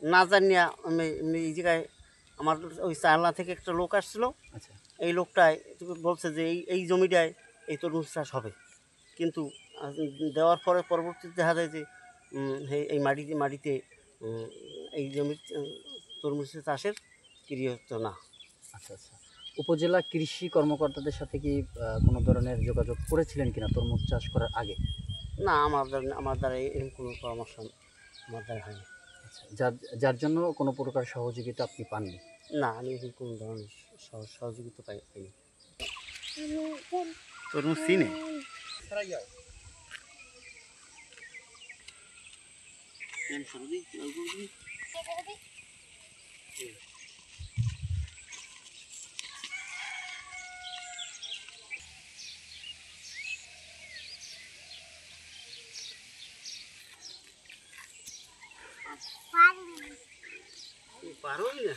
না জানিয়া আমি এই জায়গায় আমার ওই চালনা থেকে একটা লোক আসছিল। আচ্ছা। এই লোকটাই বলছে যে এই জমিটায় এই তরমুজ চাষ হবে, কিন্তু দেওয়ার পরে পরবর্তীতে দেখা যায় যে এই মাটিতে এই জমির তরমুজ চাষের ক্রিয়াত না। আচ্ছা আচ্ছা। উপজেলা কৃষি কর্মকর্তাদের সাথে কি কোনো ধরনের যোগাযোগ করেছিলেন কিনা তরমুজ চাষ করার আগে? না, আমার দ্বারা এরকম কোনো পরামর্শ আমার দ্বারা হয়নি। আচ্ছা, যার জন্য কোনো প্রকার সহযোগিতা আপনি পাননি? না, আমি এরকম কোনো ধরনের সহযোগিতা পাইনি। তরমুজ চিনে? পারোই না।